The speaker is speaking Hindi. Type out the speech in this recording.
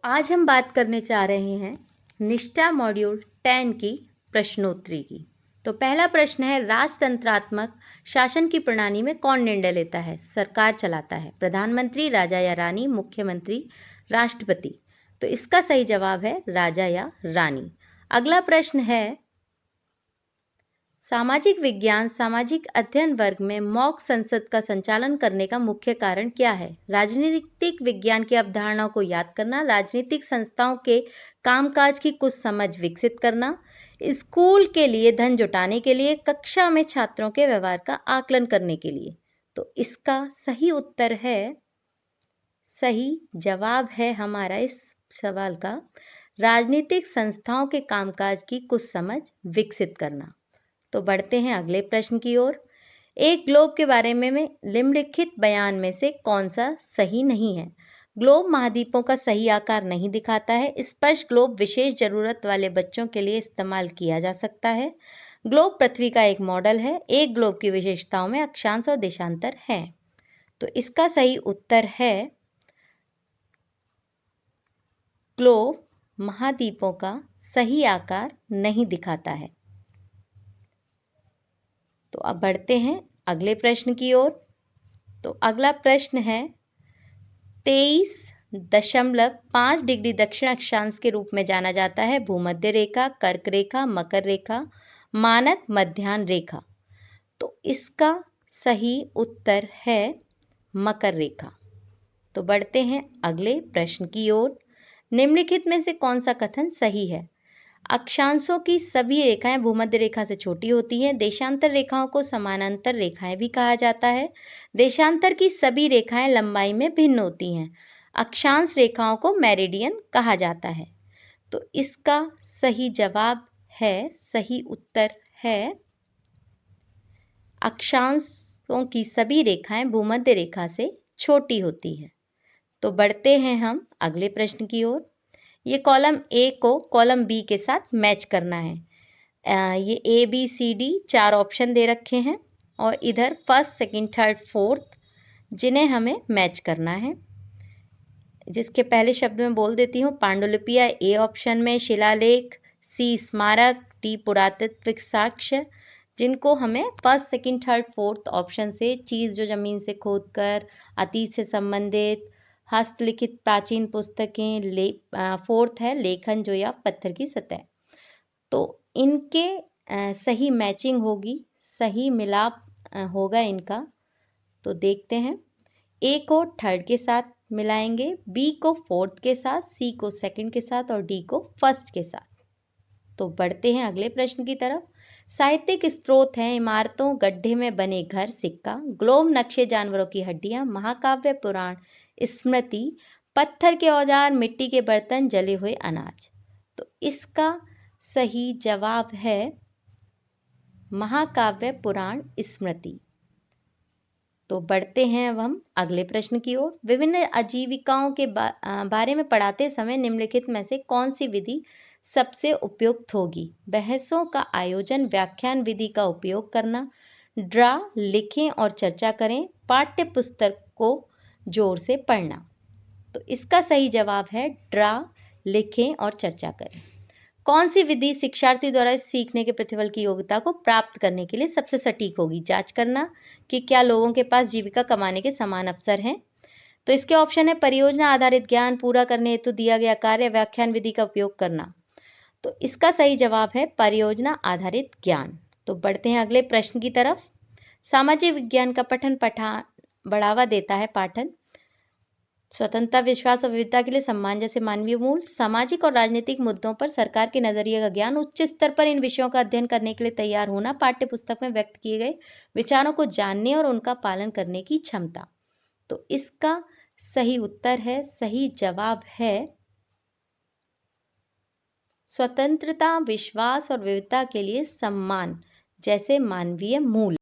आज हम बात करने जा रहे हैं निष्ठा मॉड्यूल 10 की प्रश्नोत्तरी की। तो पहला प्रश्न है, राजतंत्रात्मक शासन की प्रणाली में कौन निर्णय लेता है? सरकार चलाता है। प्रधानमंत्री, राजा या रानी, मुख्यमंत्री, राष्ट्रपति। तो इसका सही जवाब है राजा या रानी। अगला प्रश्न है, सामाजिक विज्ञान सामाजिक अध्ययन वर्ग में मॉक संसद का संचालन करने का मुख्य कारण क्या है? राजनीतिक विज्ञान की अवधारणाओं को याद करना, राजनीतिक संस्थाओं के कामकाज की कुछ समझ विकसित करना, स्कूल के लिए धन जुटाने के लिए, कक्षा में छात्रों के व्यवहार का आकलन करने के लिए। तो इसका सही उत्तर है, सही जवाब है हमारा इस सवाल का, राजनीतिक संस्थाओं के कामकाज की कुछ समझ विकसित करना। तो बढ़ते हैं अगले प्रश्न की ओर। एक ग्लोब के बारे में निम्नलिखित बयान में से कौन सा सही नहीं है? ग्लोब महाद्वीपों का सही आकार नहीं दिखाता है। स्पर्श ग्लोब विशेष जरूरत वाले बच्चों के लिए इस्तेमाल किया जा सकता है। ग्लोब पृथ्वी का एक मॉडल है। एक ग्लोब की विशेषताओं में अक्षांश और देशांतर है। तो इसका सही उत्तर है, ग्लोब महाद्वीपों का सही आकार नहीं दिखाता है। तो अब बढ़ते हैं अगले प्रश्न की ओर। तो अगला प्रश्न है, 23.5 डिग्री दक्षिण अक्षांश के रूप में जाना जाता है भूमध्य रेखा, कर्क रेखा, मकर रेखा, मानक मध्याह्न रेखा। तो इसका सही उत्तर है मकर रेखा। तो बढ़ते हैं अगले प्रश्न की ओर। निम्नलिखित में से कौन सा कथन सही है? अक्षांशों की सभी रेखाएं भूमध्य रेखा से छोटी होती हैं। देशांतर रेखाओं को समानांतर रेखाएं भी कहा जाता है। देशांतर की सभी रेखाएं लंबाई में भिन्न होती हैं। अक्षांश रेखाओं को मेरिडियन कहा जाता है। तो इसका सही जवाब है, सही उत्तर है, अक्षांशों की सभी रेखाएं भूमध्य रेखा से छोटी होती हैं। तो बढ़ते हैं हम अगले प्रश्न की ओर। ये कॉलम ए को कॉलम बी के साथ मैच करना है। ये A B C D 4 option दे रखे हैं और इधर फर्स्ट, सेकंड, थर्ड, फोर्थ, जिन्हें हमें मैच करना है। जिसके पहले शब्द में बोल देती हूँ, पांडुलिपियां ए ऑप्शन में, शिलालेख सी, स्मारक डी, पुरातत्विक साक्ष्य, जिनको हमें first, second, third, fourth option से, चीज जो जमीन से खोदकर, अतीत से संबंधित, हस्तलिखित प्राचीन पुस्तकें, फोर्थ है लेखन जो या पत्थर की सतह। तो इनके सही मैचिंग होगी, सही मिलाप होगा इनका। तो देखते हैं, ए को थर्ड के साथ मिलाएंगे, बी को फोर्थ के साथ, सी को सेकंड के साथ और डी को फर्स्ट के साथ। तो बढ़ते हैं अगले प्रश्न की तरफ। साहित्यिक स्रोत हैं इमारतों, गड्ढे में बने घर, सिक्का, ग्लोब, नक्शे, जानवरों की हड्डियां, महाकाव्य, पुराण, स्मृति, पत्थर के औजार, मिट्टी के बर्तन, जले हुए अनाज। तो इसका सही जवाब है महाकाव्य, पुराण, स्मृति। तो बढ़ते हैं अब हम अगले प्रश्न की ओर। विभिन्न आजीविकाओं के बारे में पढ़ाते समय निम्नलिखित में से कौन सी विधि सबसे उपयुक्त होगी? बहसों का आयोजन, व्याख्यान विधि का उपयोग करना, ड्रा, लिखें और चर्चा करें, पाठ्य पुस्तक को जोर से पढ़ना। तो इसका सही जवाब है ड्रा, लिखें और चर्चा करें। कौन सी विधि शिक्षार्थी द्वारा सीखने के प्रतिफल की योग्यता को प्राप्त करने के लिए सबसे सटीक होगी? जांच करना कि क्या लोगों के पास जीविका कमाने के समान अवसर हैं। तो इसके ऑप्शन है, परियोजना आधारित ज्ञान, पूरा करने हेतु दिया गया कार्य, व्याख्यान विधि का उपयोग करना। तो इसका सही जवाब है परियोजना आधारित ज्ञान। तो बढ़ते हैं अगले प्रश्न की तरफ। सामाजिक विज्ञान का पठन बढ़ावा देता है पाठन स्वतंत्रता, विश्वास और विविधता के लिए सम्मान जैसे मानवीय मूल, सामाजिक और राजनीतिक मुद्दों पर सरकार के नजरिए का ज्ञान, उच्च स्तर पर इन विषयों का अध्ययन करने के लिए तैयार होना, पाठ्य पुस्तक में व्यक्त किए गए विचारों को जानने और उनका पालन करने की क्षमता। तो इसका सही उत्तर है, सही जवाब है स्वतंत्रता, विश्वास और विविधता के लिए सम्मान जैसे मानवीय मूल।